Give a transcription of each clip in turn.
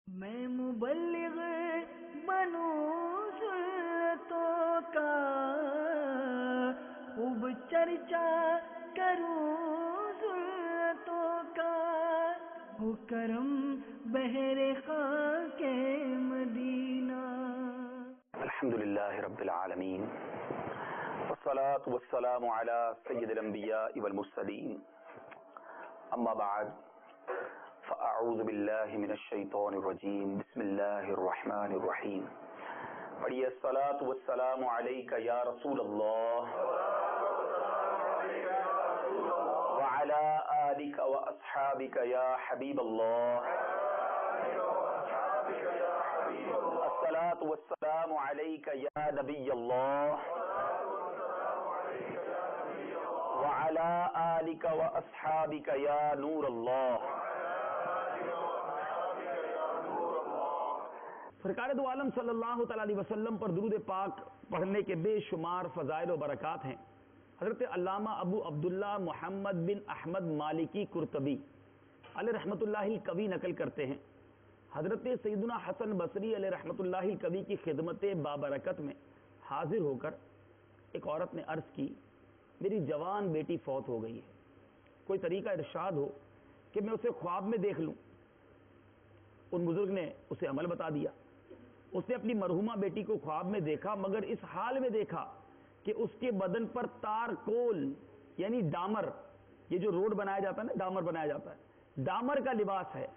میں مبلغ بنوں سنتوں کا، خوب چرچا کروں سنتوں کا، ہو کرم بہر خاک مدینہ۔ الحمدللہ رب العالمین، والصلاة والسلام علی سید الانبیاء والمرسلین، اما بعد فاعوذ باللہ من الشیطان الرجیم، بسم اللہ الرحمن الرحیم۔ پڑھیے الصلاة والسلام علیک یا رسول اللہ وعلی آلک واصحابک یا حبیب اللہ، الصلاة والسلام علیک یا نبی اللہ وعلی آلک واصحابک یا نور اللہ۔ سرکار دو عالم صلی اللہ تعالی علیہ وسلم پر درود پاک پڑھنے کے بے شمار فضائل و برکات ہیں۔ حضرت علامہ ابو عبداللہ محمد بن احمد مالکی قرطبی علیہ رحمۃ اللہ القوی نقل کرتے ہیں، حضرت سیدنا حسن بصری علیہ رحمۃ اللہ القوی کی خدمت بابرکت میں حاضر ہو کر ایک عورت نے عرض کی، میری جوان بیٹی فوت ہو گئی ہے، کوئی طریقہ ارشاد ہو کہ میں اسے خواب میں دیکھ لوں۔ ان بزرگ نے اسے عمل بتا دیا۔ اس نے اپنی مرحومہ بیٹی کو خواب میں دیکھا، مگر اس حال میں دیکھا کہ اس کے بدن پر تار کول یعنی ڈامر، یہ جو روڈ بنایا جاتا ہے نا، ڈامر بنایا جاتا ہے، ڈامر کا لباس ہے،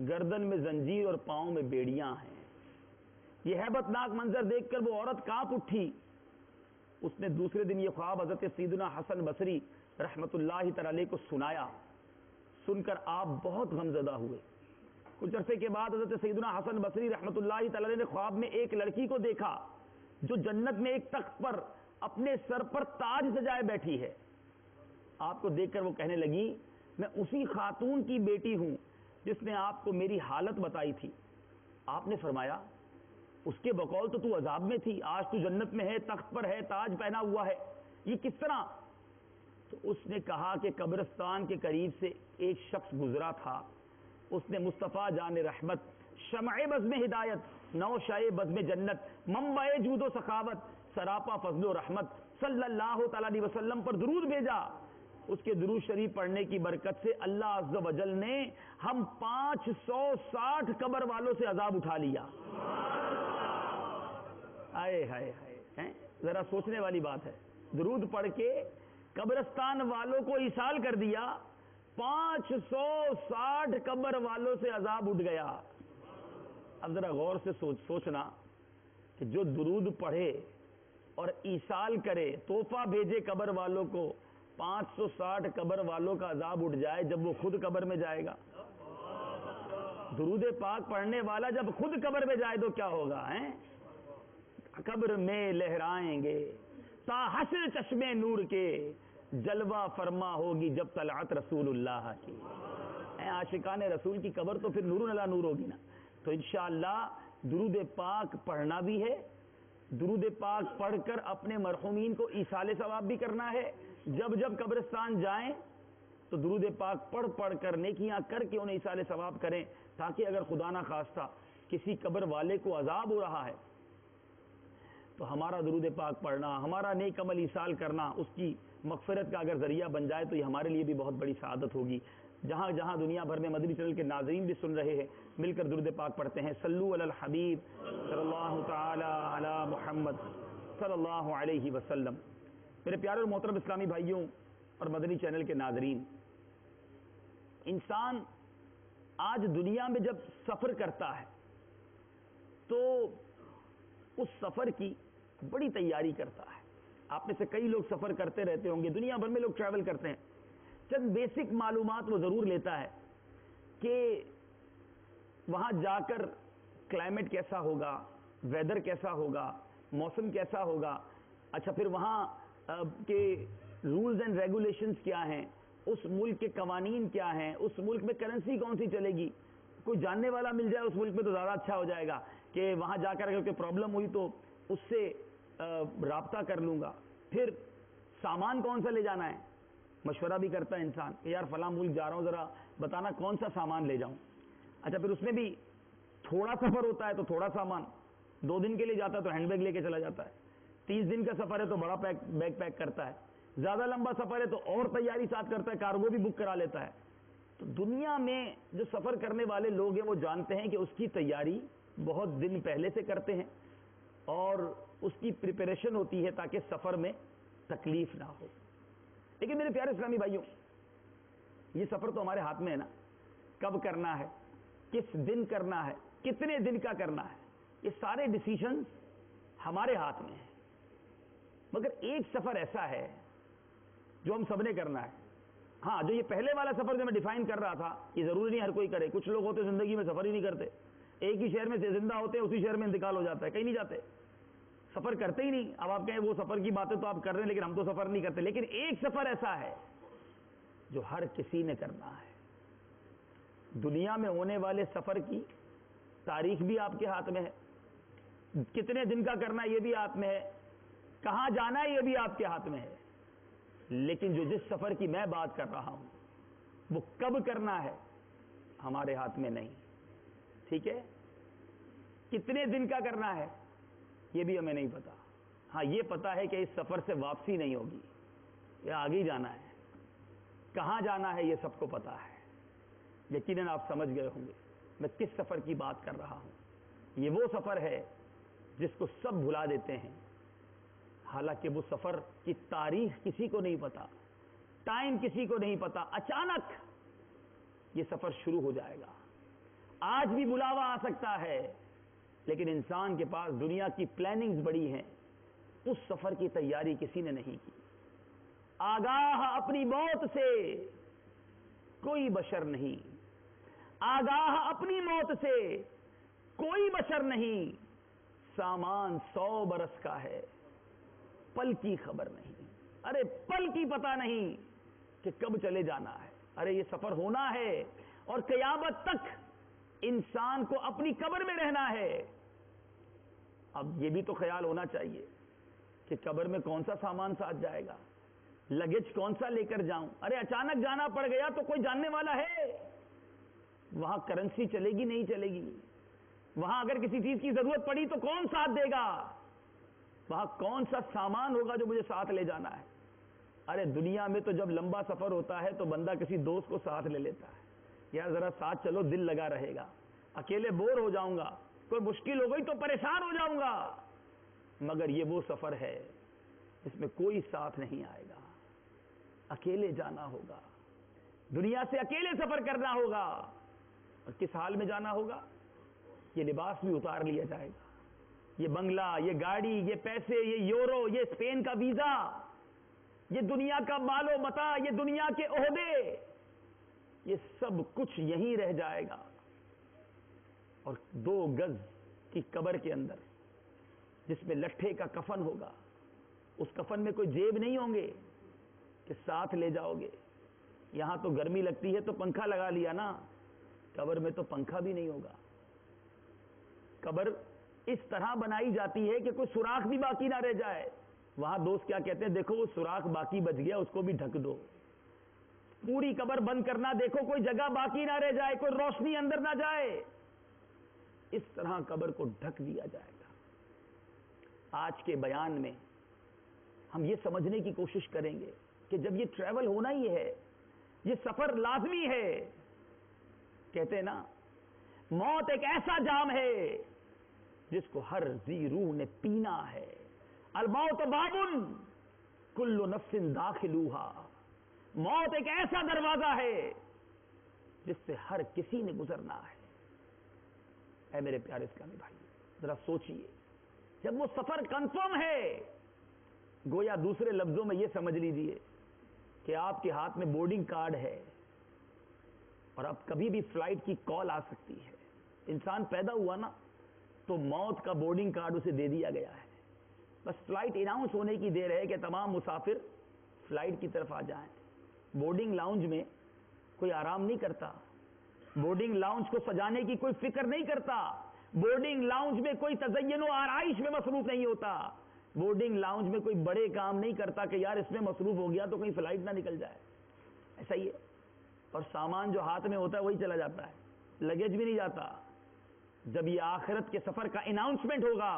گردن میں زنجیر اور پاؤں میں بیڑیاں ہیں۔ یہ ہیبت ناک منظر دیکھ کر وہ عورت کانپ اٹھی۔ اس نے دوسرے دن یہ خواب حضرت سیدنا حسن بصری رحمۃ اللہ تعالی علیہ کو سنایا۔ سن کر آپ بہت غمزدہ ہوئے۔ کچھ عرصے کے بعد حضرت سیدنا حسن بصری رحمۃ اللہ تعالی نے خواب میں ایک لڑکی کو دیکھا جو جنت میں ایک تخت پر اپنے سر پر تاج سجائے بیٹھی ہے۔ آپ کو دیکھ کر وہ کہنے لگی، میں اسی خاتون کی بیٹی ہوں جس نے آپ کو میری حالت بتائی تھی۔ آپ نے فرمایا، اس کے بقول تو عذاب میں تھی، آج تو جنت میں ہے، تخت پر ہے، تاج پہنا ہوا ہے، یہ کس طرح؟ تو اس نے کہا کہ قبرستان کے قریب سے ایک شخص گزرا تھا، اس نے مصطفیٰ جان رحمت، شمع بزم ہدایت، نوشہ بزم جنت، منبع جود و سخاوت، سراپا فضل و رحمت صلی اللہ تعالی علیہ وسلم پر درود بھیجا۔ اس کے درود شریف پڑھنے کی برکت سے اللہ عز و جل نے ہم 560 قبر والوں سے عذاب اٹھا لیا۔ ہائے ہائے ہائے، ذرا سوچنے والی بات ہے، درود پڑھ کے قبرستان والوں کو ایصال کر دیا، 560 قبر والوں سے عذاب اٹھ گیا۔ اب ذرا غور سے سوچنا کہ جو درود پڑھے اور ایصال کرے، تحفہ بھیجے قبر والوں کو، 560 قبر والوں کا عذاب اٹھ جائے جب وہ خود قبر میں جائے گا۔ درود پاک پڑھنے والا جب خود قبر میں جائے تو کیا ہوگا؟ قبر میں لہرائیں گے تا حشر چشمے نور کے، جلوہ فرما ہوگی جب طلعت رسول اللہ کی۔ عاشقان رسول کی قبر تو پھر نور علی نور ہوگی نا۔ تو انشاءاللہ درود پاک پڑھنا بھی ہے، درود پاک پڑھ کر اپنے مرحومین کو ایصال ثواب بھی کرنا ہے۔ جب جب قبرستان جائیں تو درود پاک پڑھ پڑھ کر نیکیاں کر کے انہیں ایصال ثواب کریں، تاکہ اگر خدا نہ خواستہ کسی قبر والے کو عذاب ہو رہا ہے تو ہمارا درود پاک پڑھنا، ہمارا نیک عمل ایصال کرنا اس کی مغفرت کا اگر ذریعہ بن جائے تو یہ ہمارے لیے بھی بہت بڑی سعادت ہوگی۔ جہاں جہاں دنیا بھر میں مدنی چینل کے ناظرین بھی سن رہے ہیں، مل کر درود پاک پڑھتے ہیں۔ صلو علی الحبیب صلی اللہ تعالی علی محمد صلی اللہ علیہ وسلم۔ میرے پیارے اور محترم اسلامی بھائیوں اور مدنی چینل کے ناظرین، انسان آج دنیا میں جب سفر کرتا ہے تو اس سفر کی بڑی تیاری کرتا ہے۔ آپ میں سے کئی لوگ سفر کرتے رہتے ہوں گے، دنیا بھر میں لوگ ٹریول کرتے ہیں۔ چند بیسک معلومات وہ ضرور لیتا ہے کہ وہاں جا کر کلائمیٹ کیسا ہوگا، ویدر کیسا ہوگا، موسم کیسا ہوگا، اچھا پھر وہاں کے رولز اینڈ ریگولیشنز کیا ہیں، اس ملک کے قوانین کیا ہیں، اس ملک میں کرنسی کون سی چلے گی۔ کوئی جاننے والا مل جائے اس ملک میں تو زیادہ اچھا ہو جائے گا کہ وہاں جا کر اگر کوئی پرابلم ہوئی تو اس سے رابطہ کر لوں گا۔ پھر سامان کون سا لے جانا ہے، مشورہ بھی کرتا ہے انسان کہ یار فلاں ملک جا رہا ہوں، ذرا بتانا کون سا سامان لے جاؤں۔ اچھا پھر اس میں بھی تھوڑا سفر ہوتا ہے تو تھوڑا سامان، 2 دن کے لیے جاتا ہے تو ہینڈ بیگ لے کے چلا جاتا ہے، 30 دن کا سفر ہے تو بڑا بیگ پیک کرتا ہے، زیادہ لمبا سفر ہے تو اور تیاری ساتھ کرتا ہے، کارگو بھی بک کرا لیتا ہے۔ تو دنیا میں جو سفر کرنے والے لوگ ہیں وہ جانتے ہیں کہ اس کی تیاری بہت دن پہلے سے کرتے ہیں اور اس کی پریپریشن ہوتی ہے تاکہ سفر میں تکلیف نہ ہو۔ لیکن میرے پیارے اسلامی بھائیوں، یہ سفر تو ہمارے ہاتھ میں ہے نا، کب کرنا ہے، کس دن کرنا ہے، کتنے دن کا کرنا ہے، یہ سارے ڈیسیشنز ہمارے ہاتھ میں ہیں۔ مگر ایک سفر ایسا ہے جو ہم سب نے کرنا ہے۔ ہاں، جو یہ پہلے والا سفر جو میں ڈیفائن کر رہا تھا، یہ ضروری نہیں ہر کوئی کرے۔ کچھ لوگ ہوتے زندگی میں سفر ہی نہیں کرتے، ایک ہی شہر میں سے زندہ ہوتے ہیں، اسی شہر میں انتقال ہو جاتا ہے، کہیں نہیں جاتے، سفر کرتے ہی نہیں۔ اب آپ کہیں وہ سفر کی باتیں تو آپ کر رہے ہیں لیکن ہم تو سفر نہیں کرتے۔ لیکن ایک سفر ایسا ہے جو ہر کسی نے کرنا ہے۔ دنیا میں ہونے والے سفر کی تاریخ بھی آپ کے ہاتھ میں ہے، کتنے دن کا کرنا ہے یہ بھی ہاتھ میں ہے، کہاں جانا ہے یہ بھی آپ کے ہاتھ میں ہے۔ لیکن جو جس سفر کی میں بات کر رہا ہوں وہ کب کرنا ہے ہمارے ہاتھ میں نہیں، ٹھیک ہے؟ کتنے دن کا کرنا ہے یہ بھی ہمیں نہیں پتا۔ ہاں، یہ پتا ہے کہ اس سفر سے واپسی نہیں ہوگی، یہ آگے ہی جانا ہے۔ کہاں جانا ہے یہ سب کو پتا ہے۔ یقیناً آپ سمجھ گئے ہوں گے میں کس سفر کی بات کر رہا ہوں۔ یہ وہ سفر ہے جس کو سب بھلا دیتے ہیں، حالانکہ وہ سفر کی تاریخ کسی کو نہیں پتا، ٹائم کسی کو نہیں پتا، اچانک یہ سفر شروع ہو جائے گا۔ آج بھی بلاوا آ سکتا ہے، لیکن انسان کے پاس دنیا کی پلاننگز بڑی ہیں، اس سفر کی تیاری کسی نے نہیں کی۔ آگاہ اپنی موت سے کوئی بشر نہیں، آگاہ اپنی موت سے کوئی بشر نہیں، سامان 100 برس کا ہے، پل کی خبر نہیں۔ ارے پل کی پتہ نہیں کہ کب چلے جانا ہے۔ ارے یہ سفر ہونا ہے اور قیامت تک انسان کو اپنی قبر میں رہنا ہے۔ اب یہ بھی تو خیال ہونا چاہیے کہ قبر میں کون سا سامان ساتھ جائے گا، لگیج کون سا لے کر جاؤں۔ ارے اچانک جانا پڑ گیا تو کوئی جاننے والا ہے؟ وہاں کرنسی چلے گی نہیں چلے گی؟ وہاں اگر کسی چیز کی ضرورت پڑی تو کون ساتھ دے گا؟ وہاں کون سا سامان ہوگا جو مجھے ساتھ لے جانا ہے؟ ارے دنیا میں تو جب لمبا سفر ہوتا ہے تو بندہ کسی دوست کو ساتھ لے لیتا ہے، یار ذرا ساتھ چلو، دل لگا رہے گا، اکیلے بور ہو جاؤں گا، کوئی مشکل ہو گئی تو پریشان ہو جاؤں گا۔ مگر یہ وہ سفر ہے جس میں کوئی ساتھ نہیں آئے گا، اکیلے جانا ہوگا، دنیا سے اکیلے سفر کرنا ہوگا۔ اور کس حال میں جانا ہوگا؟ یہ لباس بھی اتار لیا جائے گا، یہ بنگلہ، یہ گاڑی، یہ پیسے، یہ یورو، یہ اسپین کا ویزا، یہ دنیا کا مال و متاع، یہ دنیا کے عہدے، یہ سب کچھ یہیں رہ جائے گا۔ اور 2 گز کی قبر کے اندر جس میں لٹھے کا کفن ہوگا، اس کفن میں کوئی جیب نہیں ہوں گے کہ ساتھ لے جاؤ گے۔ یہاں تو گرمی لگتی ہے تو پنکھا لگا لیا نا، قبر میں تو پنکھا بھی نہیں ہوگا۔ قبر اس طرح بنائی جاتی ہے کہ کوئی سوراخ بھی باقی نہ رہ جائے۔ وہاں دوست کیا کہتے ہیں، دیکھو وہ سوراخ باقی بچ گیا، اس کو بھی ڈھک دو۔ پوری قبر بند کرنا، دیکھو کوئی جگہ باقی نہ رہ جائے، کوئی روشنی اندر نہ جائے۔ اس طرح قبر کو ڈھک دیا جائے گا۔ آج کے بیان میں ہم یہ سمجھنے کی کوشش کریں گے کہ جب یہ ٹریول ہونا ہی ہے، یہ سفر لازمی ہے، کہتے ہیں نا موت ایک ایسا جام ہے جس کو ہر ذی روح نے پینا ہے۔ الموت بابن کل نفس داخلوہا، موت ایک ایسا دروازہ ہے جس سے ہر کسی نے گزرنا ہے۔ اے میرے پیارے اسلامی بھائی، ذرا سوچئے، جب وہ سفر کنفرم ہے، گویا دوسرے لفظوں میں یہ سمجھ لیجئے کہ آپ کے ہاتھ میں بورڈنگ کارڈ ہے اور اب کبھی بھی فلائٹ کی کال آ سکتی ہے۔ انسان پیدا ہوا نا تو موت کا بورڈنگ کارڈ اسے دے دیا گیا ہے، بس فلائٹ اناؤنس ہونے کی دیر ہے کہ تمام مسافر فلائٹ کی طرف آ جائیں۔ بورڈنگ لاؤنج میں کوئی آرام نہیں کرتا، بورڈنگ لاؤنج کو سجانے کی کوئی فکر نہیں کرتا، بورڈنگ لاؤنج میں کوئی تزین و آرائش میں مصروف نہیں ہوتا، بورڈنگ لاؤنج میں کوئی بڑے کام نہیں کرتا کہ یار اس میں مصروف ہو گیا تو کہیں فلائٹ نہ نکل جائے۔ ایسا ہی ہے، اور سامان جو ہاتھ میں ہوتا ہے وہی چلا جاتا ہے، لگیج بھی نہیں جاتا۔ جب یہ آخرت کے سفر کا اناؤنسمنٹ ہوگا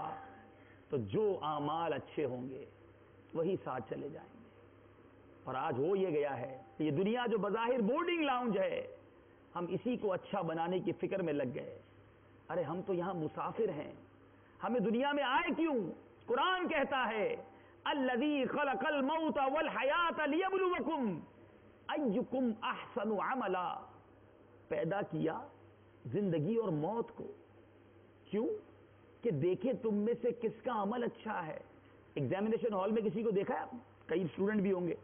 تو جو اعمال اچھے ہوں گے وہی ساتھ چلے جائیں گے. اور آج ہو یہ گیا ہے کہ یہ دنیا جو بظاہر بورڈنگ لاؤنج ہے، ہم اسی کو اچھا بنانے کی فکر میں لگ گئے. ارے ہم تو یہاں مسافر ہیں، ہمیں دنیا میں آئے کیوں؟ قرآن کہتا ہے الذی خلق الموت والحیات لیبلوکم ایکم احسن عملا. پیدا کیا زندگی اور موت کو، کیوں؟ کہ دیکھیں تم میں سے کس کا عمل اچھا ہے. ایگزامینیشن ہال میں کسی کو دیکھا ہے آپ نے؟ کئی اسٹوڈنٹ بھی ہوں گے،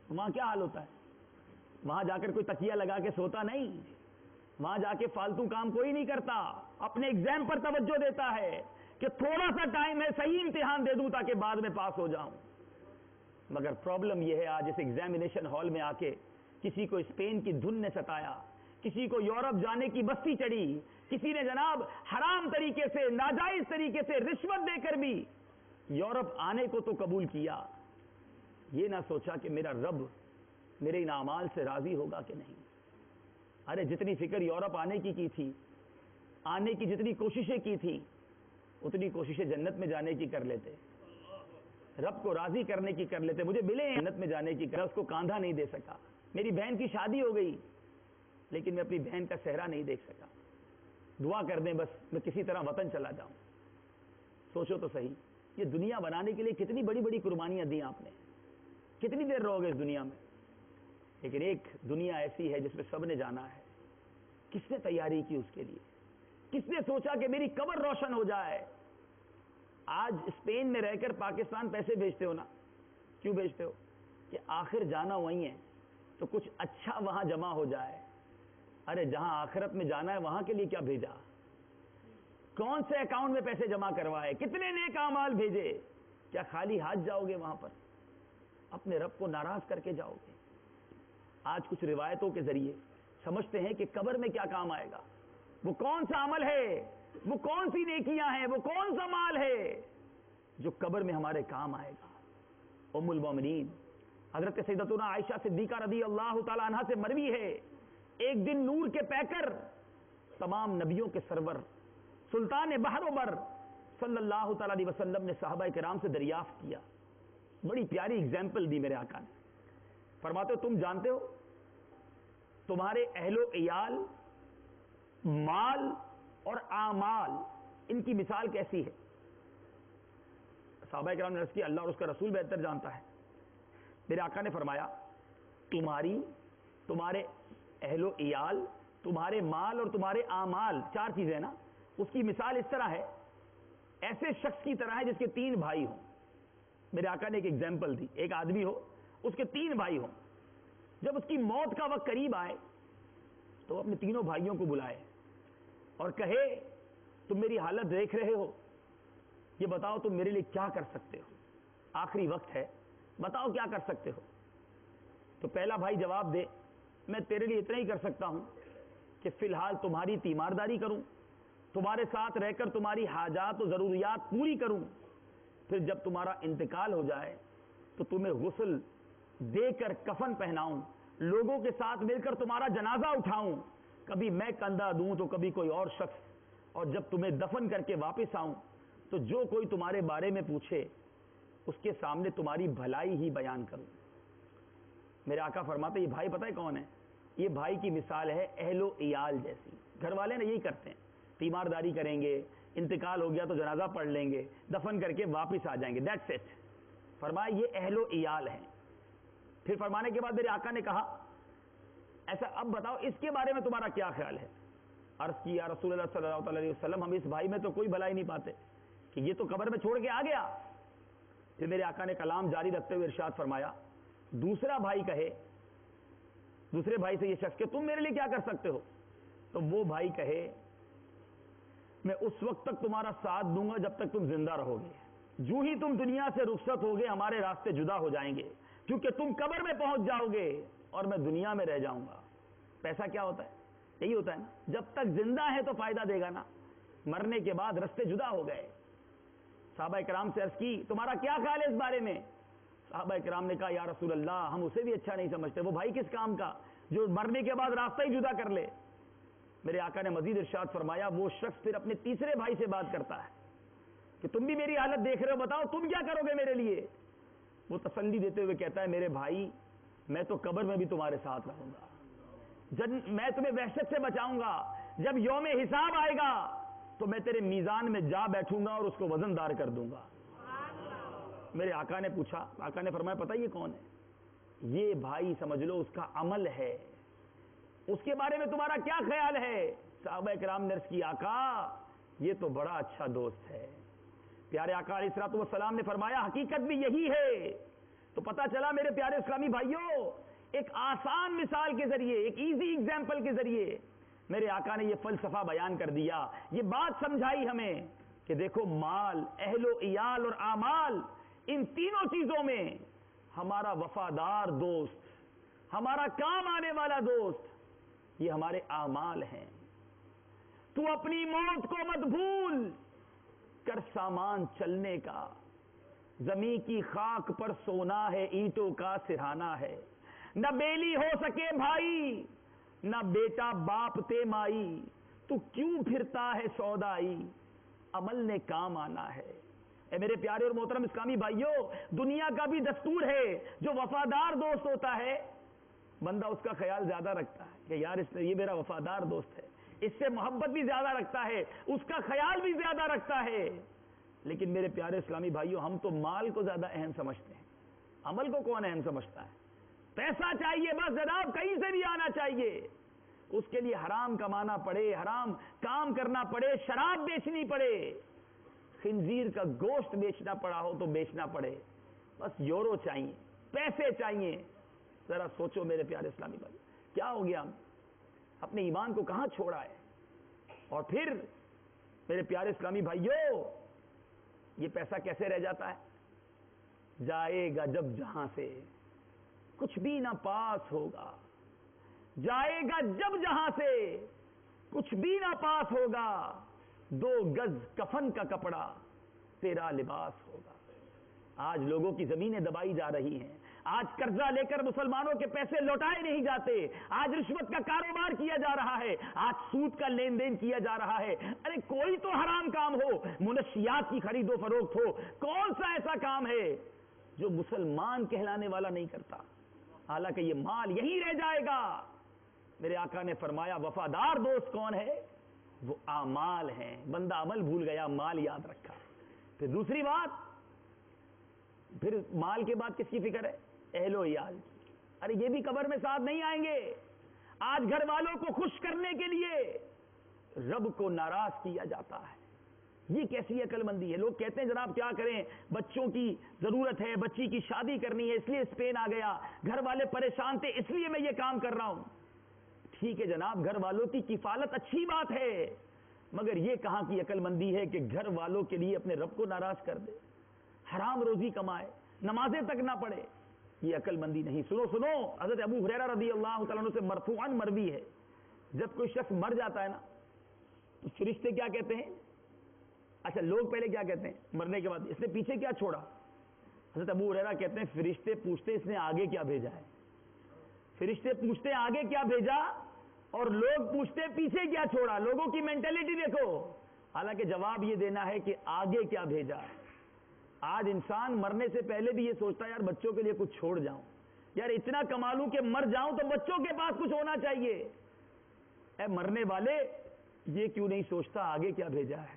وہاں کیا حال ہوتا ہے؟ وہاں جا کر کوئی تکیہ لگا کے سوتا نہیں، وہاں جا کے فالتو کام کوئی نہیں کرتا، اپنے ایگزام پر توجہ دیتا ہے کہ تھوڑا سا ٹائم ہے صحیح امتحان دے دوں تاکہ بعد میں پاس ہو جاؤں. مگر پرابلم یہ ہے آج اس ایگزامینیشن ہال میں آ کے کسی کو اسپین کی دھن نے ستایا، کسی کو یورپ جانے کی بستی چڑھی، کسی نے جناب حرام طریقے سے ناجائز طریقے سے رشوت دے کر بھی یورپ آنے کو تو قبول کیا، یہ نہ سوچا کہ میرا رب میرے ان اعمال سے راضی ہوگا کہ نہیں. ارے جتنی فکر یورپ آنے کی تھی، آنے کی جتنی کوششیں کی تھی، اتنی کوششیں جنت میں جانے کی کر لیتے، رب کو راضی کرنے کی کر لیتے. مجھے ملے جنت میں جانے کی، اس کو کاندھا نہیں دے سکا. میری بہن کی شادی ہو گئی لیکن میں اپنی بہن کا صحرا نہیں دیکھ سکا. دعا کر دیں بس میں کسی طرح وطن چلا جاؤں. سوچو تو صحیح، یہ دنیا بنانے کے لیے کتنی بڑی بڑی قربانیاں دی آپ نے، کتنی دیر رہو گے اس دنیا میں. لیکن ایک دنیا ایسی ہے جس میں سب نے جانا ہے. کس نے تیاری کی اس کے لیے؟ کس نے سوچا کہ میری قبر روشن ہو جائے؟ آج اسپین میں رہ کر پاکستان پیسے بھیجتے ہو نا، کیوں بھیجتے ہو؟ کہ آخر جانا وہیں ہے تو کچھ اچھا وہاں جمع ہو جائے. ارے جہاں آخرت میں جانا ہے وہاں کے لیے کیا بھیجا؟ کون سے اکاؤنٹ میں پیسے جمع کروائے؟ کتنے نیک اعمال بھیجے؟ کیا خالی ہاتھ جاؤ گے وہاں پر؟ اپنے رب کو ناراض کر کے جاؤ گے. آج کچھ روایتوں کے ذریعے سمجھتے ہیں کہ قبر میں کیا کام آئے گا، وہ کون سا عمل ہے، وہ کون سی نیکیاں ہیں، وہ کون سا مال ہے جو قبر میں ہمارے کام آئے گا. ام المومنین حضرت سیدتنا عائشہ صدیقہ رضی اللہ تعالی عنہا سے مروی ہے، ایک دن نور کے پیکر تمام نبیوں کے سرور سلطان بحر و بر صلی اللہ تعالی علیہ وسلم نے صحابہ کرام سے دریافت کیا. بڑی پیاری ایگزامپل دی میرے آقا نے. فرماتے ہو تم جانتے ہو تمہارے اہل و عیال، مال اور اعمال، ان کی مثال کیسی ہے؟ صحابہ کرام نے عرض کیا اللہ اور اس کا رسول بہتر جانتا ہے. میرے آقا نے فرمایا تمہارے اہل و عیال، تمہارے مال اور تمہارے اعمال، چار چیزیں نا، اس کی مثال اس طرح ہے ایسے شخص کی طرح ہے جس کے 3 بھائی ہوں. میرے آقا نے ایک ایگزامپل دی، ایک آدمی ہو اس کے 3 بھائی ہوں. جب اس کی موت کا وقت قریب آئے تو وہ اپنے تینوں بھائیوں کو بلائے اور کہے تم میری حالت دیکھ رہے ہو، یہ بتاؤ تم میرے لیے کیا کر سکتے ہو، آخری وقت ہے، بتاؤ کیا کر سکتے ہو. تو پہلا بھائی جواب دے میں تیرے لیے اتنا ہی کر سکتا ہوں کہ فی الحال تمہاری تیمارداری کروں، تمہارے ساتھ رہ کر تمہاری حاجات و ضروریات پوری کروں، پھر جب تمہارا انتقال ہو جائے تو تمہیں غسل دے کر کفن پہناؤں، لوگوں کے ساتھ مل کر تمہارا جنازہ اٹھاؤں، کبھی میں کندھا دوں تو کبھی کوئی اور شخص، اور جب تمہیں دفن کر کے واپس آؤں تو جو کوئی تمہارے بارے میں پوچھے اس کے سامنے تمہاری بھلائی ہی بیان کروں. میرے آقا فرماتے یہ بھائی پتہ ہے کون ہے؟ یہ بھائی کی مثال ہے اہل و عیال جیسی. گھر والے نا یہی کرتے ہیں، تیمارداری کریں گے، انتقال ہو گیا تو جنازہ پڑھ لیں گے، دفن کر کے واپس آ جائیں گے، دیٹس اٹ. فرمایا یہ اہل و عیال ہیں. پھر فرمانے کے بعد میرے آقا نے کہا ایسا اب بتاؤ اس کے بارے میں تمہارا کیا خیال ہے؟ عرض کی یا رسول اللہ صلی اللہ علیہ وسلم ہم اس بھائی میں تو کوئی بھلائی نہیں پاتے کہ یہ تو قبر میں چھوڑ کے آ گیا. پھر میرے آقا نے کلام جاری رکھتے ہوئے ارشاد فرمایا دوسرا بھائی کہے، دوسرے بھائی سے یہ شخص کہ تم میرے لیے کیا کر سکتے ہو؟ تو وہ بھائی کہے میں اس وقت تک تمہارا ساتھ دوں گا جب تک تم زندہ رہو گے، جو ہی تم دنیا سے رخصت ہوگے ہمارے راستے جدا ہو جائیں گے، کیونکہ تم قبر میں پہنچ جاؤ گے اور میں دنیا میں رہ جاؤں گا. پیسہ کیا ہوتا ہے؟ یہی ہوتا ہے نا، جب تک زندہ ہے تو فائدہ دے گا نا، مرنے کے بعد راستے جدا ہو گئے. صحابہ کرام سے عرض کی تمہارا کیا خیال ہے اس بارے میں؟ صحابہ کرام نے کہا یا رسول اللہ ہم اسے بھی اچھا نہیں سمجھتے، وہ بھائی کس کام کا جو مرنے کے بعد راستہ ہی جدا کر لے. میرے آقا نے مزید ارشاد فرمایا وہ شخص پھر اپنے تیسرے بھائی سے بات کرتا ہے کہ تم بھی میری حالت دیکھ رہے ہو، بتاؤ تم کیا کرو گے میرے لیے؟ وہ تسلی دیتے ہوئے کہتا ہے میرے بھائی میں تو قبر میں بھی تمہارے ساتھ رہوں گا، میں تمہیں وحشت سے بچاؤں گا، جب یوم حساب آئے گا تو میں تیرے میزان میں جا بیٹھوں گا اور اس کو وزن دار کر دوں گا۔ میرے آقا نے پوچھا، آقا نے فرمایا پتہ یہ کون ہے؟ یہ بھائی سمجھ لو اس کا عمل ہے، اس کے بارے میں تمہارا کیا خیال ہے؟ صحابہ کرام نے عرض کی آقا یہ تو بڑا اچھا دوست ہے۔ پیارے آقا علیہ الصلوۃ والسلام نے فرمایا حقیقت بھی یہی ہے۔ تو پتہ چلا میرے پیارے اسلامی بھائیوں، ایک آسان مثال کے ذریعے، ایک ایزی ایگزامپل کے ذریعے میرے آقا نے یہ فلسفہ بیان کر دیا، یہ بات سمجھائی ہمیں کہ دیکھو مال، اہل و عیال اور اعمال، ان تینوں چیزوں میں ہمارا وفادار دوست، ہمارا کام آنے والا دوست، یہ ہمارے اعمال ہیں۔ تو اپنی موت کو مت بھول کر سامان چلنے کا، زمین کی خاک پر سونا ہے، اینٹوں کا سرہانا ہے، نہ بیلی ہو سکے بھائی، نہ بیٹا باپ تے مائی، تو کیوں پھرتا ہے سودائی، عمل نے کام آنا ہے۔ اے میرے پیارے اور محترم اسلامی بھائیوں، دنیا کا بھی دستور ہے، جو وفادار دوست ہوتا ہے بندہ اس کا خیال زیادہ رکھتا ہے کہ یار یہ میرا وفادار دوست ہے، اس سے محبت بھی زیادہ رکھتا ہے، اس کا خیال بھی زیادہ رکھتا ہے۔ لیکن میرے پیارے اسلامی بھائیوں، ہم تو مال کو زیادہ اہم سمجھتے ہیں، عمل کو کون اہم سمجھتا ہے؟ پیسہ چاہیے بس جناب، کہیں سے بھی آنا چاہیے، اس کے لیے حرام کمانا پڑے، حرام کام کرنا پڑے، شراب بیچنی پڑے، خنزیر کا گوشت بیچنا پڑا ہو تو بیچنا پڑے، بس یورو چاہیے، پیسے چاہیے۔ ذرا سوچو میرے پیارے اسلامی بھائی، کیا ہو گیا؟ ہم اپنے ایمان کو کہاں چھوڑا ہے؟ اور پھر میرے پیارے اسلامی بھائیوں، یہ پیسہ کیسے رہ جاتا ہے؟ جائے گا جب جہاں سے کچھ بھی نہ پاس ہوگا، جائے گا جب جہاں سے کچھ بھی نہ پاس ہوگا، 2 گز کفن کا کپڑا تیرا لباس ہوگا۔ آج لوگوں کی زمینیں دبائی جا رہی ہیں، آج قرضہ لے کر مسلمانوں کے پیسے لوٹائے نہیں جاتے، آج رشوت کا کاروبار کیا جا رہا ہے، آج سود کا لین دین کیا جا رہا ہے۔ ارے کوئی تو حرام کام ہو، منشیات کی خرید و فروخت ہو، کون سا ایسا کام ہے جو مسلمان کہلانے والا نہیں کرتا؟ حالانکہ یہ مال یہی رہ جائے گا۔ میرے آقا نے فرمایا وفادار دوست کون ہے؟ وہ اعمال ہیں۔ بندہ عمل بھول گیا، مال یاد رکھا۔ پھر دوسری بات، پھر مال کے بعد کس کی فکر ہے؟ اہل و عیال کی۔ ارے یہ بھی قبر میں ساتھ نہیں آئیں گے۔ آج گھر والوں کو خوش کرنے کے لیے رب کو ناراض کیا جاتا ہے، یہ کیسی عقل مندی ہے؟ لوگ کہتے ہیں جناب کیا کریں، بچوں کی ضرورت ہے، بچی کی شادی کرنی ہے، اس لیے اسپین آ گیا، گھر والے پریشان تھے اس لیے میں یہ کام کر رہا ہوں۔ ٹھیک ہے جناب، گھر والوں کی کفالت اچھی بات ہے، مگر یہ کہاں کی عقل مندی ہے کہ گھر والوں کے لیے اپنے رب کو ناراض کر دے، حرام روزی کمائے، نمازیں تک نہ پڑھے؟ یہ عقل مندی نہیں۔ سنو، حضرت ابو ہریرہ رضی اللہ تعالیٰ عنہ سے مرفوعاً مروی ہے، جب کوئی شخص مر جاتا ہے نا تو فرشتے کیا کہتے ہیں؟ اچھا لوگ پہلے کیا کہتے ہیں مرنے کے بعد؟ اس نے پیچھے کیا چھوڑا؟ حضرت ابو ہریرہ کہتے ہیں فرشتے پوچھتے اس نے آگے کیا بھیجا ہے؟ فرشتے پوچھتے آگے کیا بھیجا اور لوگ پوچھتے پیچھے کیا چھوڑا۔ لوگوں کی مینٹلٹی دیکھو، حالانکہ جواب یہ دینا ہے کہ آگے کیا بھیجا ہے۔ آج انسان مرنے سے پہلے بھی یہ سوچتا ہے یار بچوں کے لیے کچھ چھوڑ جاؤں، یار اتنا کما لوں کہ مر جاؤں تو بچوں کے پاس کچھ ہونا چاہیے۔ اے مرنے والے، یہ کیوں نہیں سوچتا آگے کیا بھیجا ہے،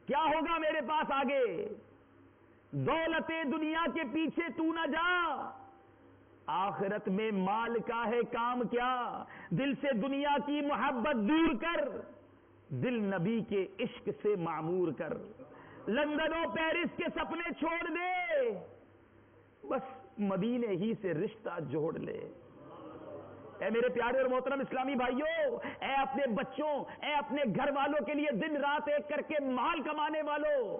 کیا ہوگا میرے پاس آگے؟ دولت دنیا کے پیچھے تو نہ جا، آخرت میں مال کا ہے کام کیا؟ دل سے دنیا کی محبت دور کر، دل نبی کے عشق سے معمور کر، لندن و پیرس کے سپنے چھوڑ دے، بس مدینے ہی سے رشتہ جوڑ لے۔ اے میرے پیارے اور محترم اسلامی بھائیوں، اے اپنے بچوں، اے اپنے گھر والوں کے لیے دن رات ایک کر کے مال کمانے والوں،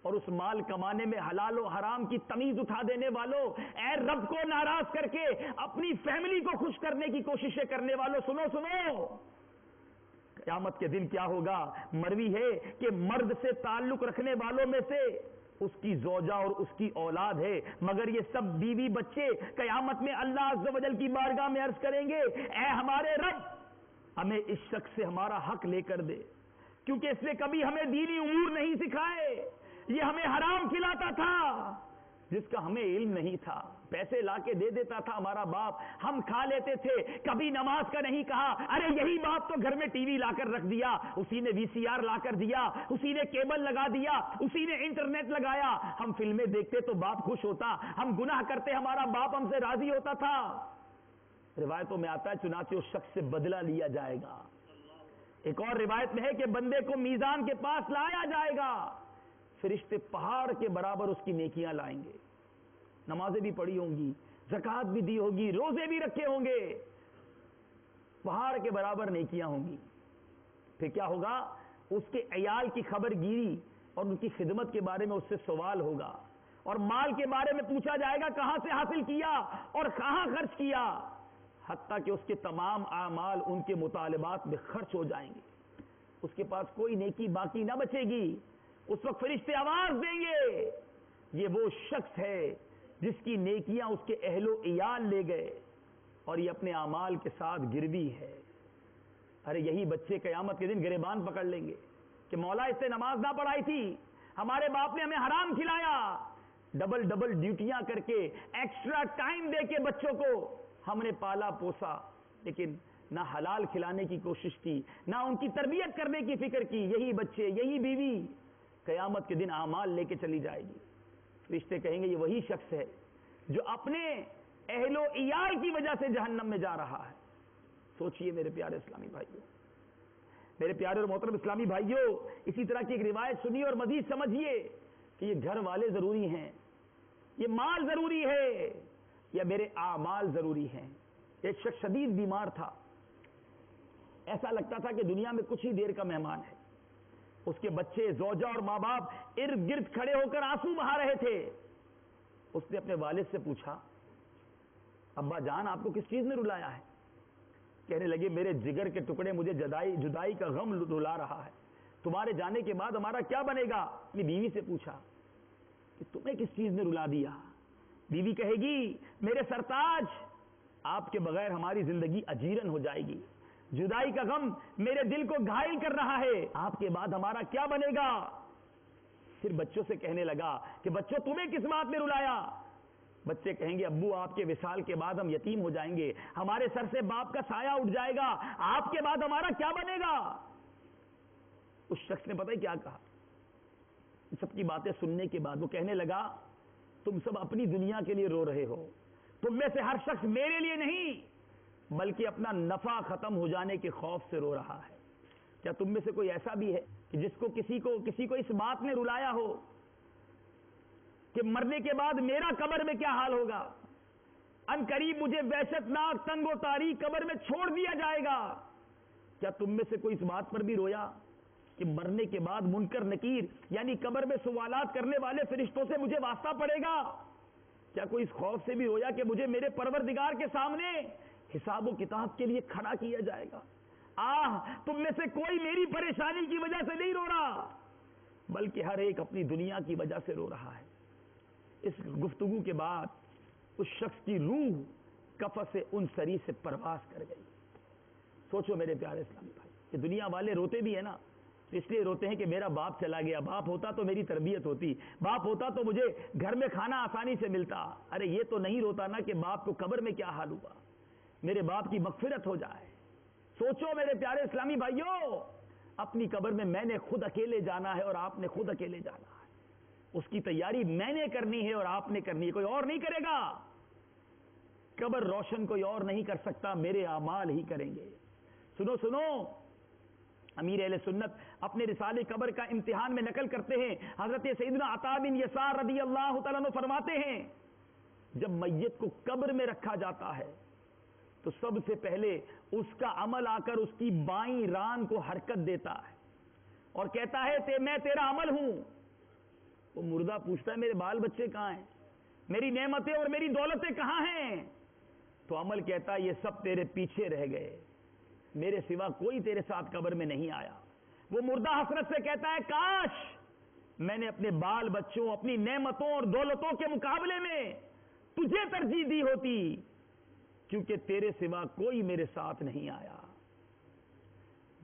اور اس مال کمانے میں حلال و حرام کی تمیز اٹھا دینے والوں، اے رب کو ناراض کر کے اپنی فیملی کو خوش کرنے کی کوششیں کرنے والوں، سنو، قیامت کے دن کیا ہوگا؟ مروی ہے کہ مرد سے تعلق رکھنے والوں میں سے اس کی زوجہ اور اس کی اولاد ہے، مگر یہ سب بیوی بچے قیامت میں اللہ عز و جل کی بارگاہ میں عرض کریں گے اے ہمارے رب، ہمیں اس شخص سے ہمارا حق لے کر دے، کیونکہ اس نے کبھی ہمیں دینی امور نہیں سکھائے، یہ ہمیں حرام کھلاتا تھا جس کا ہمیں علم نہیں تھا، پیسے لا کے دے دیتا تھا ہمارا باپ، ہم کھا لیتے تھے، کبھی نماز کا نہیں کہا۔ ارے یہی باپ تو گھر میں ٹی وی لا کر رکھ دیا، اسی نے وی سی آر لا کر دیا، اسی نے کیبل لگا دیا، اسی نے انٹرنیٹ لگایا، ہم فلمیں دیکھتے تو باپ خوش ہوتا، ہم گناہ کرتے ہمارا باپ ہم سے راضی ہوتا تھا۔ روایتوں میں آتا ہے چنانچہ اس شخص سے بدلہ لیا جائے گا۔ ایک اور روایت میں ہے کہ بندے کو میزان کے پاس لایا جائے گا، فرشتے پہاڑ کے برابر اس کی نیکیاں لائیں گے، نمازیں بھی پڑھی ہوں گی، زکوٰۃ بھی دی ہوگی، روزے بھی رکھے ہوں گے، پہاڑ کے برابر نیکیاں ہوں گی۔ پھر کیا ہوگا؟ اس کے عیال کی خبر گیری اور ان کی خدمت کے بارے میں اس سے سوال ہوگا، اور مال کے بارے میں پوچھا جائے گا کہاں سے حاصل کیا اور کہاں خرچ کیا، حتیٰ کہ اس کے تمام اعمال ان کے مطالبات میں خرچ ہو جائیں گے، اس کے پاس کوئی نیکی باقی نہ بچے گی۔ اس وقت فرشتے آواز دیں گے، یہ وہ شخص ہے جس کی نیکیاں اس کے اہل و عیال لے گئے اور یہ اپنے اعمال کے ساتھ گروی ہے۔ ارے یہی بچے قیامت کے دن گریبان پکڑ لیں گے کہ مولا اس سے نماز نہ پڑھائی تھی، ہمارے باپ نے ہمیں حرام کھلایا، ڈبل ڈیوٹیاں کر کے ایکسٹرا ٹائم دے کے بچوں کو ہم نے پالا پوسا، لیکن نہ حلال کھلانے کی کوشش کی، نہ ان کی تربیت کرنے کی فکر کی۔ یہی بچے، یہی بیوی قیامت کے دن اعمال لے کے چلی جائے گی۔ فرشتے کہیں گے یہ وہی شخص ہے جو اپنے اہل و عیال کی وجہ سے جہنم میں جا رہا ہے۔ سوچئے میرے پیارے اسلامی بھائیوں، میرے پیارے اور محترم اسلامی بھائیوں، اسی طرح کی ایک روایت سنیے اور مزید سمجھیے کہ یہ گھر والے ضروری ہیں، یہ مال ضروری ہے، یا میرے اعمال ضروری ہیں۔ ایک شخص شدید بیمار تھا، ایسا لگتا تھا کہ دنیا میں کچھ ہی دیر کا مہمان ہے۔ اس کے بچے، زوجہ اور ماں باپ ارد گرد کھڑے ہو کر آنسو بہا رہے تھے۔ اس نے اپنے والد سے پوچھا، ابا جان آپ کو کس چیز نے رلایا ہے؟ کہنے لگے میرے جگر کے ٹکڑے مجھے جدائی کا غم رلا رہا ہے، تمہارے جانے کے بعد ہمارا کیا بنے گا؟ اپنی بیوی سے پوچھا کہ تمہیں کس چیز نے رلا دیا؟ بیوی کہے گی میرے سرتاج، آپ کے بغیر ہماری زندگی اجیرن ہو جائے گی، جدائی کا غم میرے دل کو گھائل کر رہا ہے، آپ کے بعد ہمارا کیا بنے گا؟ پھر بچوں سے کہنے لگا کہ بچوں تمہیں کس بات نے رلایا؟ بچے کہیں گے ابو آپ کے وصال کے بعد ہم یتیم ہو جائیں گے، ہمارے سر سے باپ کا سایہ اٹھ جائے گا، آپ کے بعد ہمارا کیا بنے گا؟ اس شخص نے پتہ ہے کیا کہا؟ سب کی باتیں سننے کے بعد وہ کہنے لگا تم سب اپنی دنیا کے لیے رو رہے ہو، تم میں سے ہر شخص میرے لیے نہیں بلکہ اپنا نفع ختم ہو جانے کے خوف سے رو رہا ہے۔ کیا تم میں سے کوئی ایسا بھی ہے کہ جس کو کسی کو اس بات نے رلایا ہو کہ مرنے کے بعد میرا قبر میں کیا حال ہوگا؟ ان قریب مجھے وحشت ناک تنگ و تاریک قبر میں چھوڑ دیا جائے گا۔ کیا تم میں سے کوئی اس بات پر بھی رویا کہ مرنے کے بعد منکر نکیر یعنی قبر میں سوالات کرنے والے فرشتوں سے مجھے واسطہ پڑے گا؟ کیا کوئی اس خوف سے بھی رویا کہ مجھے میرے پروردگار کے سامنے حساب و کتاب کے لیے کھڑا کیا جائے گا؟ تم میں سے کوئی میری پریشانی کی وجہ سے نہیں رو رہا بلکہ ہر ایک اپنی دنیا کی وجہ سے رو رہا ہے۔ اس گفتگو کے بعد اس شخص کی روح قفس انصری سے پرواز کر گئی۔ سوچو میرے پیارے اسلامی بھائی، کہ دنیا والے روتے بھی ہیں نا، اس لیے روتے ہیں کہ میرا باپ چلا گیا، باپ ہوتا تو میری تربیت ہوتی، باپ ہوتا تو مجھے گھر میں کھانا آسانی سے ملتا۔ ارے یہ تو نہیں روتا نا کہ باپ کو قبر میں کیا حال ہوا، میرے باپ کی مغفرت ہو جائے۔ سوچو میرے پیارے اسلامی بھائیوں، اپنی قبر میں نے خود اکیلے جانا ہے اور آپ نے خود اکیلے جانا ہے، اس کی تیاری میں نے کرنی ہے اور آپ نے کرنی ہے، کوئی اور نہیں کرے گا۔ قبر روشن کوئی اور نہیں کر سکتا، میرے اعمال ہی کریں گے۔ سنو امیر اہل سنت اپنے رسالے قبر کا امتحان میں نقل کرتے ہیں، حضرت سیدنا عطا بن یسار رضی اللہ تعالیٰ عنہ فرماتے ہیں جب میت کو قبر میں رکھا جاتا ہے تو سب سے پہلے اس کا عمل آ کر اس کی بائیں ران کو حرکت دیتا ہے اور کہتا ہے میں تیرا عمل ہوں۔ وہ مردہ پوچھتا ہے میرے بال بچے کہاں ہیں، میری نعمتیں اور میری دولتیں کہاں ہیں؟ تو عمل کہتا ہے یہ سب تیرے پیچھے رہ گئے، میرے سوا کوئی تیرے ساتھ قبر میں نہیں آیا۔ وہ مردہ حسرت سے کہتا ہے کاش میں نے اپنے بال بچوں، اپنی نعمتوں اور دولتوں کے مقابلے میں تجھے ترجیح دی ہوتی، کیونکہ تیرے سوا کوئی میرے ساتھ نہیں آیا۔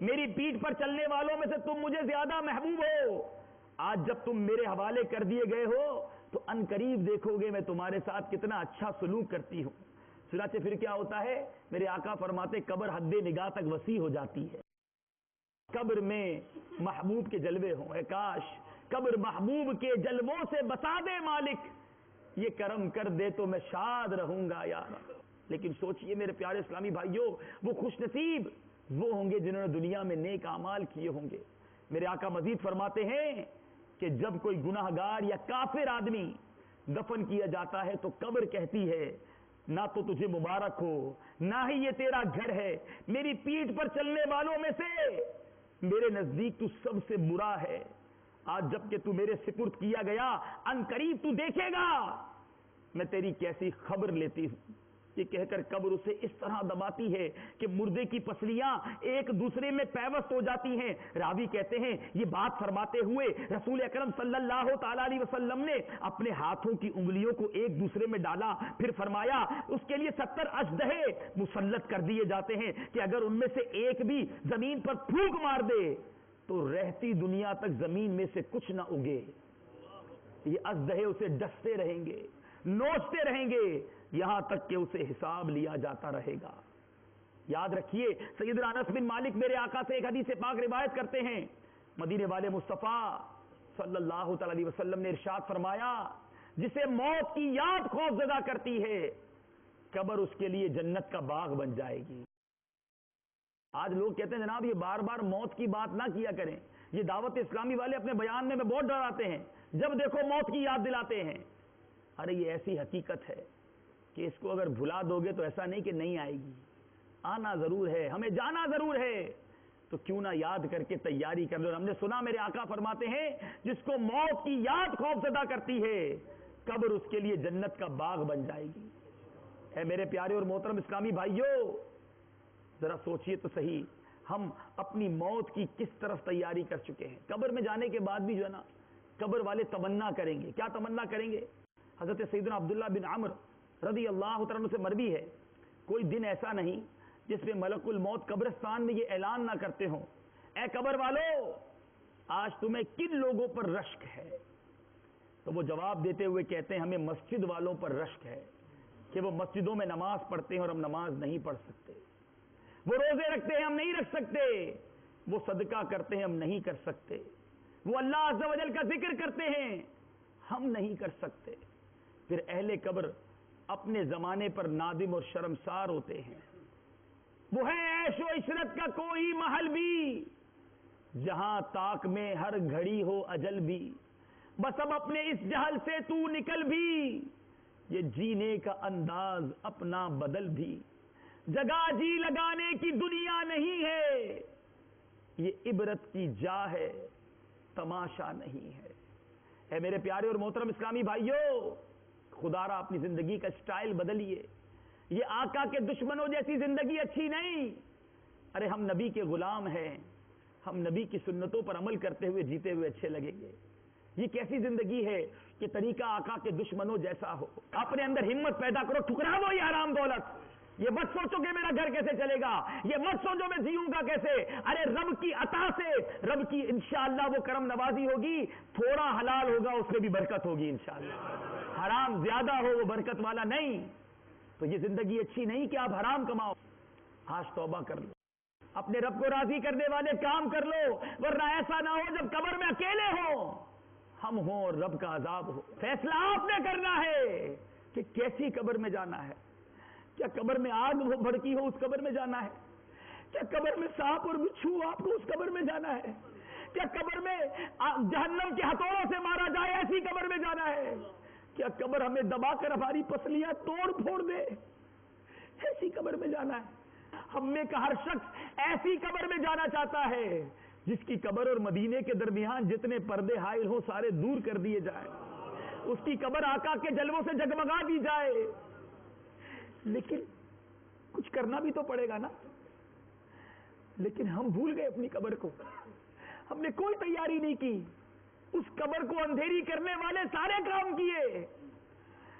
میری پیٹھ پر چلنے والوں میں سے تم مجھے زیادہ محبوب ہو. آج جب تم میرے حوالے کر دیے گئے ہو تو ان قریب دیکھو گے میں تمہارے ساتھ کتنا اچھا سلوک کرتی ہوں. چنانچہ پھر کیا ہوتا ہے؟ میرے آقا فرماتے قبر حد نگاہ تک وسیع ہو جاتی ہے. قبر میں محبوب کے جلوے ہوں. اے کاش قبر محبوب کے جلووں سے بسا دے مالک, یہ کرم کر دے تو میں شاد رہوں گا یار. لیکن سوچئے میرے پیارے اسلامی بھائیوں, وہ خوش نصیب وہ ہوں گے جنہوں نے دنیا میں نیک اعمال کیے ہوں گے. میرے آقا مزید فرماتے ہیں کہ جب کوئی گناہ گار یا کافر آدمی دفن کیا جاتا ہے تو قبر کہتی ہے نہ تو تجھے مبارک ہو, نہ ہی یہ تیرا گھر ہے, میری پیٹھ پر چلنے والوں میں سے میرے نزدیک تو سب سے برا ہے. آج جب کہ تو میرے سپرد کیا گیا ان قریب تو دیکھے گا میں تیری کیسی خبر لیتی ہوں. یہ کہہ کر قبر اسے اس طرح دباتی ہے کہ مردے کی پسلیاں ایک دوسرے میں پیوست ہو جاتی ہیں. راوی کہتے ہیں یہ بات فرماتے ہوئے رسول اکرم صلی اللہ تعالی علیہ وسلم نے اپنے ہاتھوں کی انگلیوں کو ایک دوسرے میں ڈالا, پھر فرمایا اس کے لیے 70 اژدہے مسلط کر دیے جاتے ہیں کہ اگر ان میں سے ایک بھی زمین پر پھونک مار دے تو رہتی دنیا تک زمین میں سے کچھ نہ اگے. یہ اژدہے اسے ڈستے رہیں گے, نوچتے رہیں گے, یہاں تک کہ اسے حساب لیا جاتا رہے گا. یاد رکھیے سیدنا انس بن مالک میرے آقا سے ایک حدیث پاک روایت کرتے ہیں, مدینے والے مصطفیٰ صلی اللہ تعالی علیہ وسلم نے ارشاد فرمایا جسے موت کی یاد خوف زدہ کرتی ہے قبر اس کے لیے جنت کا باغ بن جائے گی. آج لوگ کہتے ہیں جناب یہ بار بار موت کی بات نہ کیا کریں, یہ دعوت اسلامی والے اپنے بیان میں بہت ڈراتے ہیں, جب دیکھو موت کی یاد دلاتے ہیں. ارے یہ ایسی حقیقت ہے کہ اس کو اگر بھلا دو گے تو ایسا نہیں کہ نہیں آئے گی, آنا ضرور ہے, ہمیں جانا ضرور ہے, تو کیوں نہ یاد کر کے تیاری کر لو. ہم نے سنا میرے آقا فرماتے ہیں جس کو موت کی یاد خوف زدہ کرتی ہے قبر اس کے لیے جنت کا باغ بن جائے گی. اے میرے پیارے اور محترم اسلامی بھائیوں, ذرا سوچئے تو صحیح ہم اپنی موت کی کس طرف تیاری کر چکے ہیں. قبر میں جانے کے بعد بھی جو ہے نا قبر والے تمنا کریں گے. کیا تمنا کریں گے؟ حضرت سیدنا عبداللہ بن عمرو رضی اللہ تعالیٰ عنہ سے مروی ہے کوئی دن ایسا نہیں جس میں ملک الموت قبرستان میں یہ اعلان نہ کرتے ہوں اے قبر والو آج تمہیں کن لوگوں پر رشک ہے. تو وہ جواب دیتے ہوئے کہتے ہیں ہمیں مسجد والوں پر رشک ہے کہ وہ مسجدوں میں نماز پڑھتے ہیں اور ہم نماز نہیں پڑھ سکتے, وہ روزے رکھتے ہیں ہم نہیں رکھ سکتے, وہ صدقہ کرتے ہیں ہم نہیں کر سکتے, وہ اللہ عز و جل کا ذکر کرتے ہیں ہم نہیں کر سکتے. پھر اہل قبر اپنے زمانے پر نادم اور شرمسار ہوتے ہیں. وہ ہے عیش و عشرت کا کوئی محل بھی جہاں طاق میں ہر گھڑی ہو اجل بھی, بس اب اپنے اس جہل سے تو نکل بھی, یہ جینے کا انداز اپنا بدل بھی, جگہ جی لگانے کی دنیا نہیں ہے, یہ عبرت کی جا ہے تماشا نہیں ہے. اے میرے پیارے اور محترم اسلامی بھائیوں, خدا را اپنی زندگی کا سٹائل بدلیے. یہ آقا کے دشمنوں جیسی زندگی اچھی نہیں. ارے ہم نبی کے غلام ہیں, ہم نبی کی سنتوں پر عمل کرتے ہوئے جیتے ہوئے اچھے لگیں گے. یہ کیسی زندگی ہے کہ طریقہ آقا کے دشمنوں جیسا ہو. اپنے اندر ہمت پیدا کرو, ٹھکرا دو یہ حرام دولت. یہ مت سوچو کہ میرا گھر کیسے چلے گا, یہ مت سوچو میں جیوں گا کیسے. ارے رب کی عطا سے, رب کی انشاءاللہ وہ کرم نوازی ہوگی, تھوڑا حلال ہوگا اس میں بھی برکت ہوگی انشاءاللہ. حرام زیادہ ہو وہ برکت والا نہیں. تو یہ زندگی اچھی نہیں کہ آپ حرام کماؤ. آج توبہ کر لو, اپنے رب کو راضی کرنے والے کام کر لو, ورنہ ایسا نہ ہو جب قبر میں اکیلے ہوں ہم ہوں اور رب کا عذاب ہو. فیصلہ آپ نے کرنا ہے کہ کیسی قبر میں جانا ہے. کیا قبر میں آگ بھڑکی ہو اس قبر میں جانا ہے؟ کیا قبر میں سانپ اور بچھو آپ کو اس قبر میں جانا ہے؟ کیا قبر میں جہنم کے ہتھوڑوں سے مارا جائے ایسی قبر میں جانا ہے؟ کیا قبر ہمیں دبا کر ہماری پسلیاں توڑ پھوڑ دے ایسی قبر میں جانا ہے؟ ہم میں کا ہر شخص ایسی قبر میں جانا چاہتا ہے جس کی قبر اور مدینے کے درمیان جتنے پردے حائل ہوں سارے دور کر دیے جائیں, اس کی قبر آقا کے جلووں سے جگمگا دی جائے. لیکن کچھ کرنا بھی تو پڑے گا نا. لیکن ہم بھول گئے اپنی قبر کو, ہم نے کوئی تیاری نہیں کی. اس قبر کو اندھیری کرنے والے سارے کام کیے.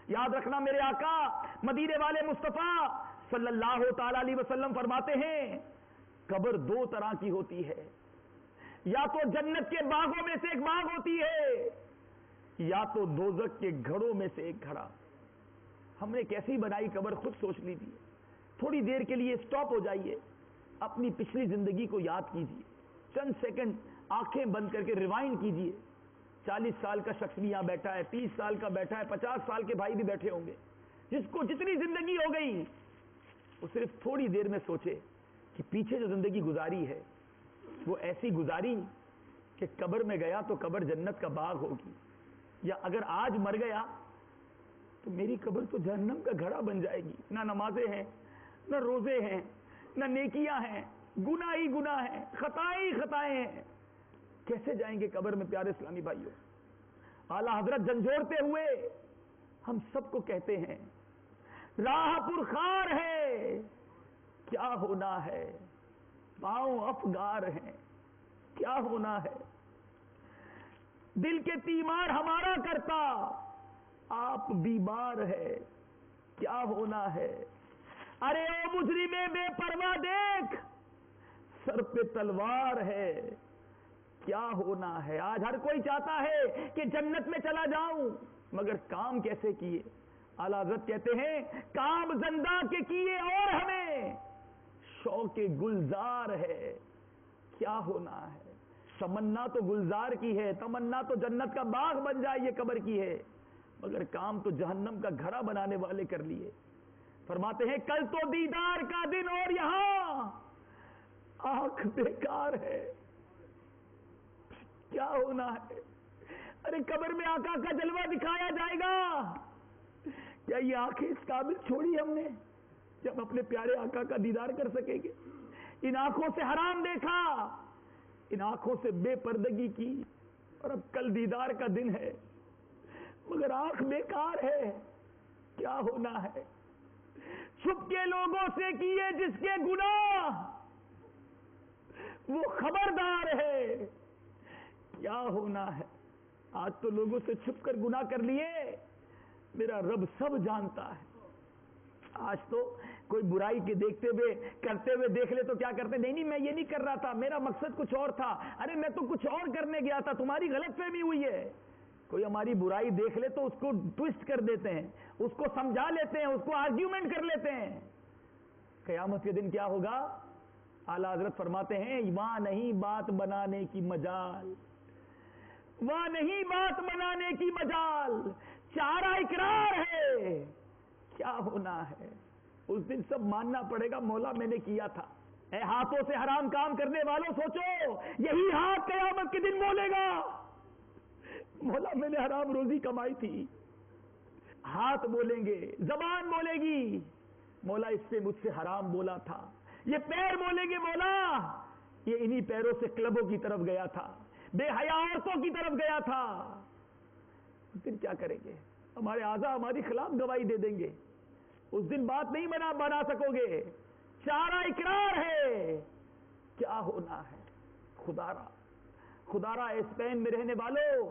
یاد رکھنا میرے آقا مدینے والے مصطفیٰ صلی اللہ تعالی علیہ وسلم فرماتے ہیں قبر دو طرح کی ہوتی ہے، یا تو جنت کے باغوں میں سے ایک باغ ہوتی ہے، یا تو دوزخ کے گھڑوں میں سے ایک گھڑا۔ ہم نے کیسی بنائی قبر، خود سوچ لیجیے۔ تھوڑی دیر کے لیے سٹاپ ہو جائیے، اپنی پچھلی زندگی کو یاد کیجیے، چند سیکنڈ آنکھیں بند کر کے ریوائنڈ کیجیے۔ 40 سال کا شخص بھی یہاں بیٹھا ہے، 30 سال کا بیٹھا ہے، 50 سال کے بھائی بھی بیٹھے ہوں گے، جس کو جتنی زندگی ہو گئی وہ صرف تھوڑی دیر میں سوچے کہ پیچھے جو زندگی گزاری ہے وہ ایسی گزاری کہ قبر میں گیا تو قبر جنت کا باغ ہوگی، یا اگر آج مر گیا تو میری قبر تو جہنم کا گھڑا بن جائے گی۔ نہ نمازیں ہیں، نہ روزے ہیں، نہ نیکیاں ہیں، گناہ ہی گناہ ہیں، خطائیں ہی خطائیں ہیں۔ کیسے جائیں گے قبر میں پیارے اسلامی بھائیوں؟ اعلیٰ حضرت جھنجھوڑتے ہوئے ہم سب کو کہتے ہیں، راہ پرخار ہے کیا ہونا ہے، پاؤں افگار ہیں کیا ہونا ہے، دل کے تیمار ہمارا کرتا آپ بیمار ہے کیا ہونا ہے، ارے او مجرم بے پرواہ دیکھ سر پہ تلوار ہے کیا ہونا ہے۔ آج ہر کوئی چاہتا ہے کہ جنت میں چلا جاؤں، مگر کام کیسے کیے؟ اعلیٰ حضرت کہتے ہیں کام زندہ کے کیے اور ہمیں شوق گلزار ہے کیا ہونا ہے۔ تمنا تو گلزار کی ہے، تمنا تو جنت کا باغ بن جائے یہ قبر کی ہے، مگر کام تو جہنم کا گھڑا بنانے والے کر لیے۔ فرماتے ہیں کل تو دیدار کا دن اور یہاں آنکھ بیکار ہے کیا ہونا ہے۔ ارے قبر میں آقا کا جلوہ دکھایا جائے گا، کیا یہ آنکھیں اس قابل چھوڑی ہم نے جب اپنے پیارے آقا کا دیدار کر سکیں گے؟ ان آنکھوں سے حرام دیکھا، ان آنکھوں سے بے پردگی کی، اور اب کل دیدار کا دن ہے مگر آنکھ بیکار ہے کیا ہونا ہے۔ چھپ کے لوگوں سے کیے جس کے گناہ وہ خبردار ہے کیا ہونا ہے۔ آج تو لوگوں سے چھپ کر گناہ کر لیے، میرا رب سب جانتا ہے۔ آج تو کوئی برائی کے دیکھتے ہوئے کرتے ہوئے دیکھ لے تو کیا کرتے، نہیں میں یہ نہیں کر رہا تھا، میرا مقصد کچھ اور تھا، ارے میں تو کچھ اور کرنے گیا تھا، تمہاری غلط فہمی ہوئی ہے۔ کوئی ہماری برائی دیکھ لے تو اس کو ٹویسٹ کر دیتے ہیں، اس کو سمجھا لیتے ہیں، اس کو آرگیومنٹ کر لیتے ہیں۔ قیامت کے دن کیا ہوگا؟ اعلیٰ حضرت فرماتے ہیں وہاں نہیں بات بنانے کی مجال، وہاں نہیں بات بنانے کی مجال، چارہ اقرار ہے کیا ہونا ہے۔ اس دن سب ماننا پڑے گا مولا میں نے کیا تھا۔ اے ہاتھوں سے حرام کام کرنے والوں سوچو، یہی ہاتھ قیامت کے دن بولے گا مولا میں نے حرام روزی کمائی تھی۔ ہاتھ بولیں گے، زبان بولے گی مولا اس سے مجھ سے حرام بولا تھا، یہ پیر بولیں گے مولا یہ انہی پیروں سے کلبوں کی طرف گیا تھا، بے حیا عورتوں کی طرف گیا تھا۔ پھر کیا کریں گے؟ ہمارے اعضاء ہماری خلاف گواہی دے دیں گے، اس دن بات نہیں بنا سکو گے۔ چارہ اقرار ہے کیا ہونا ہے۔ خدارا اسپین میں رہنے والوں،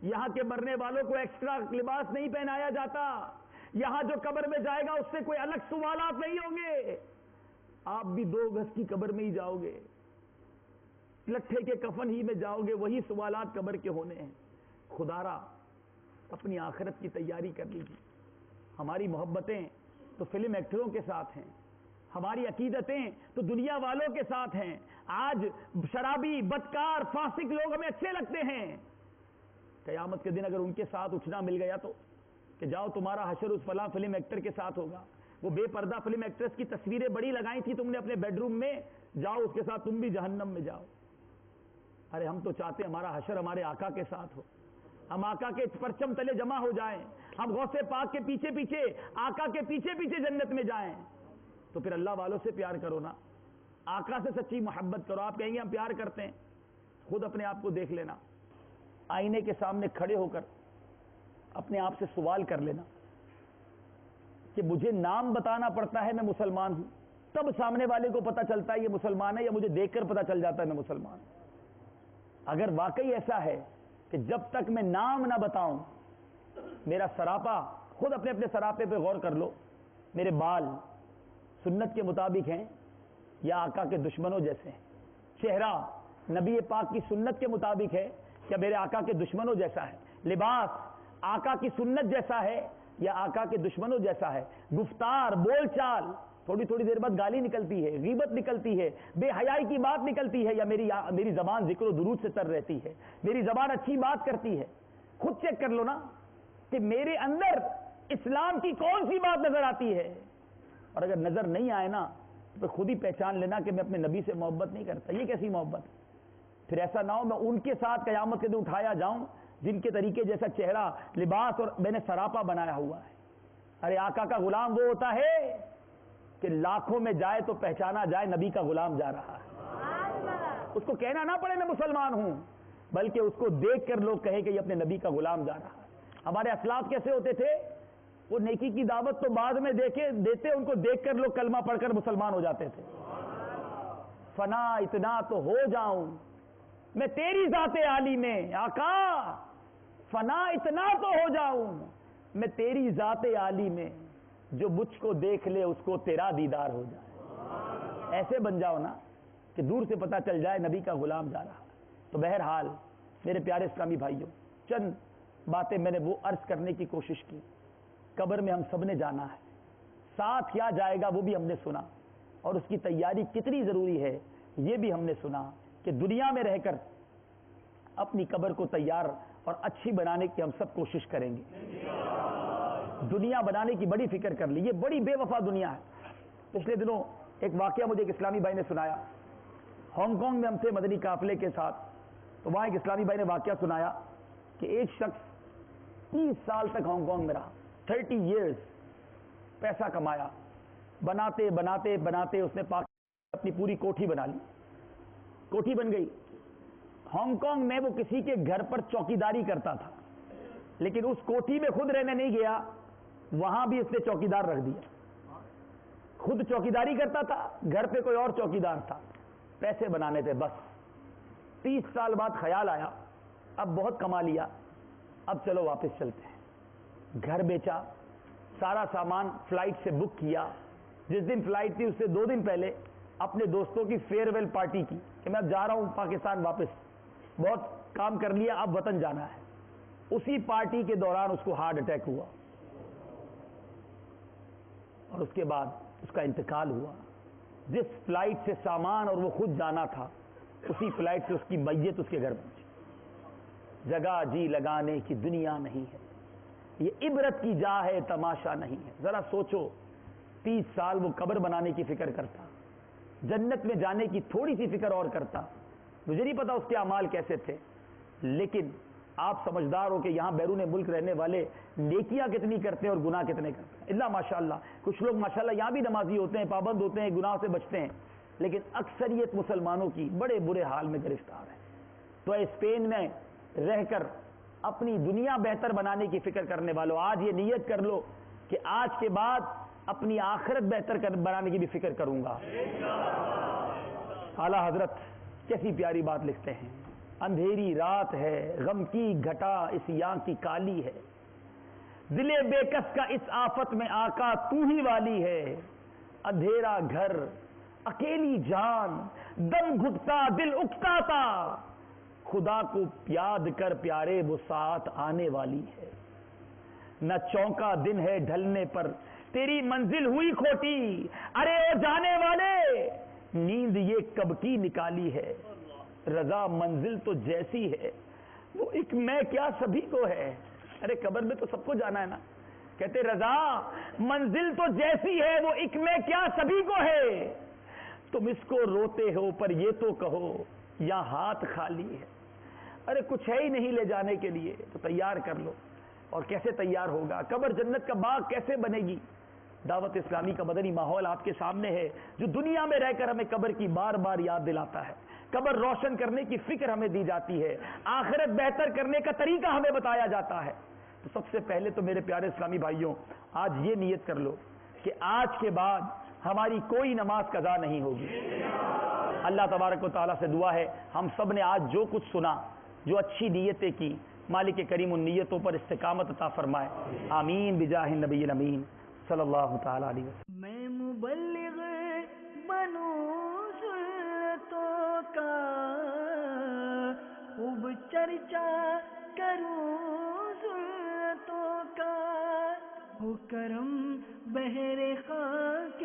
یہاں کے مرنے والوں کو ایکسٹرا لباس نہیں پہنایا جاتا، یہاں جو قبر میں جائے گا اس سے کوئی الگ سوالات نہیں ہوں گے، آپ بھی 2 گز کی قبر میں ہی جاؤ گے، لٹھے کے کفن ہی میں جاؤ گے، وہی سوالات قبر کے ہونے ہیں۔ خدارا اپنی آخرت کی تیاری کر لیجیے۔ ہماری محبتیں تو فلم ایکٹروں کے ساتھ ہیں، ہماری عقیدتیں تو دنیا والوں کے ساتھ ہیں۔ آج شرابی، بدکار، فاسق لوگ ہمیں اچھے لگتے ہیں، قیامت کے دن اگر ان کے ساتھ اٹھنا مل گیا تو کہ جاؤ تمہارا حشر اس فلاں فلم ایکٹر کے ساتھ ہوگا، وہ بے پردہ فلم ایکٹرس کی تصویریں بڑی لگائی تھی تم نے اپنے بیڈ روم میں، جاؤ اس کے ساتھ تم بھی جہنم میں جاؤ۔ ارے ہم تو چاہتے ہمارا حشر ہمارے آقا کے ساتھ ہو، ہم آقا کے پرچم تلے جمع ہو جائیں، ہم غوث پاک کے پیچھے پیچھے، آقا کے پیچھے پیچھے جنت میں جائیں۔ تو پھر اللہ والوں سے پیار کرو نا، آقا سے سچی محبت کرو۔ آپ کہیں گے ہم پیار کرتے ہیں، خود اپنے آپ کو دیکھ لینا، آئینے کے سامنے کھڑے ہو کر اپنے آپ سے سوال کر لینا کہ مجھے نام بتانا پڑتا ہے میں مسلمان ہوں، تب سامنے والے کو پتہ چلتا ہے یہ مسلمان ہے، یا مجھے دیکھ کر پتہ چل جاتا ہے میں مسلمان ہوں؟ اگر واقعی ایسا ہے کہ جب تک میں نام نہ بتاؤں میرا سراپا، خود اپنے سراپے پہ غور کر لو، میرے بال سنت کے مطابق ہیں یا آقا کے دشمنوں جیسے ہیں؟ چہرہ نبی پاک کی سنت کے مطابق ہے یا میرے آقا کے دشمنوں جیسا ہے؟ لباس آقا کی سنت جیسا ہے یا آقا کے دشمنوں جیسا ہے؟ گفتار بول چال تھوڑی تھوڑی دیر بعد گالی نکلتی ہے، غیبت نکلتی ہے، بے حیائی کی بات نکلتی ہے، یا میری زبان ذکر و درود سے تر رہتی ہے، میری زبان اچھی بات کرتی ہے؟ خود چیک کر لو نا کہ میرے اندر اسلام کی کون سی بات نظر آتی ہے، اور اگر نظر نہیں آئے نا تو خود ہی پہچان لینا کہ میں اپنے نبی سے محبت نہیں کرتا۔ یہ کیسی محبت؟ پھر ایسا نہ ہو میں ان کے ساتھ قیامت کے دن اٹھایا جاؤں جن کے طریقے جیسا چہرہ، لباس اور میں نے سراپا بنایا ہوا ہے۔ ارے آقا کا غلام وہ ہوتا ہے کہ لاکھوں میں جائے تو پہچانا جائے نبی کا غلام جا رہا ہے، اس کو کہنا نہ پڑے میں مسلمان ہوں، بلکہ اس کو دیکھ کر لوگ کہیں کہ یہ اپنے نبی کا غلام جا رہا ہے۔ ہمارے اسلاف کیسے ہوتے تھے؟ وہ نیکی کی دعوت تو بعد میں دیتے، ان کو دیکھ کر لوگ کلمہ پڑھ کر مسلمان ہو جاتے تھے۔ فنا اتنا تو ہو جاؤں میں تیری ذات عالی میں، آقا فنا اتنا تو ہو جاؤں میں تیری ذات عالی میں، جو مجھ کو دیکھ لے اس کو تیرا دیدار ہو جائے۔ ایسے بن جاؤ نا کہ دور سے پتہ چل جائے نبی کا غلام جا رہا۔ تو بہرحال میرے پیارے اسلامی بھائیوں، چند باتیں میں نے وہ عرض کرنے کی کوشش کی۔ قبر میں ہم سب نے جانا ہے، ساتھ کیا جائے گا وہ بھی ہم نے سنا، اور اس کی تیاری کتنی ضروری ہے یہ بھی ہم نے سنا، کہ دنیا میں رہ کر اپنی قبر کو تیار اور اچھی بنانے کی ہم سب کوشش کریں گے۔ دنیا بنانے کی بڑی فکر کر لی، یہ بڑی بے وفا دنیا ہے۔ پچھلے دنوں ایک واقعہ مجھے ایک اسلامی بھائی نے سنایا، ہانگ کانگ میں ہم سے مدنی قافلے کے ساتھ، تو وہاں ایک اسلامی بھائی نے واقعہ سنایا کہ ایک شخص 30 سال تک ہانگ کانگ میں رہا، 30 ایئرز، پیسہ کمایا، بناتے بناتے بناتے اس نے اپنی پوری کوٹھی بنا لی، کوٹھی بن گئی۔ ہانگ کانگ میں وہ کسی کے گھر پر چوکیداری کرتا تھا، لیکن اس کوٹھی میں خود رہنے نہیں گیا، وہاں بھی اس نے چوکیدار رکھ دیا۔ خود چوکیداری کرتا تھا، گھر پہ کوئی اور چوکیدار تھا، پیسے بنانے تھے بس۔ 30 سال بعد خیال آیا اب بہت کما لیا، اب چلو واپس چلتے ہیں۔ گھر بیچا، سارا سامان فلائٹ سے بک کیا۔ جس دن فلائٹ تھی اس سے 2 دن پہلے اپنے دوستوں کی فیئر ویل پارٹی کی کہ میں اب جا رہا ہوں پاکستان واپس، بہت کام کر لیا، اب وطن جانا ہے۔ اسی پارٹی کے دوران اس کو ہارٹ اٹیک ہوا اور اس کے بعد اس کا انتقال ہوا۔ جس فلائٹ سے سامان اور وہ خود جانا تھا، اسی فلائٹ سے اس کی میت اس کے گھر پہنچی۔ جگہ جی لگانے کی دنیا نہیں ہے، یہ عبرت کی جا ہے، تماشا نہیں ہے۔ ذرا سوچو، 30 سال وہ قبر بنانے کی فکر کرتا، جنت میں جانے کی تھوڑی سی فکر اور کرتا۔ مجھے نہیں پتا اس کے اعمال کیسے تھے، لیکن آپ سمجھدار ہو کہ یہاں بیرون ملک رہنے والے نیکیاں کتنی کرتے ہیں اور گناہ کتنے کرتے ہیں۔ اللہ ماشاءاللہ، کچھ لوگ ماشاءاللہ یہاں بھی نمازی ہوتے ہیں، پابند ہوتے ہیں، گناہ سے بچتے ہیں، لیکن اکثریت مسلمانوں کی بڑے برے حال میں گرفتار ہے۔ تو اسپین میں رہ کر اپنی دنیا بہتر بنانے کی فکر کرنے والوں، آج یہ نیت کر لو کہ آج کے بعد اپنی آخرت بہتر بنانے کی بھی فکر کروں گا۔ اعلیٰ حضرت کیسی پیاری بات لکھتے ہیں، اندھیری رات ہے، غم کی گھٹا اس یاں کی کالی ہے، دل بے کس کا اس آفت میں آقا تو ہی والی ہے، اندھیرا گھر اکیلی جان دم گھٹتا دل اکتا تھا، خدا کو یاد کر پیارے وہ ساتھ آنے والی ہے، نہ چونکا دن ہے ڈھلنے پر تیری منزل ہوئی کھوٹی، ارے او جانے والے نیند یہ کب کی نکالی ہے، رضا منزل تو جیسی ہے وہ ایک میں کیا سبھی کو ہے۔ ارے قبر میں تو سب کو جانا ہے نا، کہتے رضا منزل تو جیسی ہے وہ ایک میں کیا سبھی کو ہے، تم اس کو روتے ہو پر یہ تو کہو یا ہاتھ خالی ہے۔ ارے کچھ ہے ہی نہیں لے جانے کے لیے، تو تیار کر لو۔ اور کیسے تیار ہوگا؟ قبر جنت کا باغ کیسے بنے گی؟ دعوت اسلامی کا مدنی ماحول آپ کے سامنے ہے، جو دنیا میں رہ کر ہمیں قبر کی بار بار یاد دلاتا ہے، قبر روشن کرنے کی فکر ہمیں دی جاتی ہے، آخرت بہتر کرنے کا طریقہ ہمیں بتایا جاتا ہے۔ تو سب سے پہلے تو میرے پیارے اسلامی بھائیوں، آج یہ نیت کر لو کہ آج کے بعد ہماری کوئی نماز قضا نہیں ہوگی۔ اللہ تبارک و تعالیٰ سے دعا ہے ہم سب نے آج جو کچھ سنا، جو اچھی نیتیں کی، مالک کریم ان نیتوں پر استقامت عطا فرمائے، آمین بجاہ النبی الامین صلی اللہ تعالی علیہ وسلم۔ میں مبلغ بنوں چرچا کروں ذلتوں کا، ہو کرم بہر خاک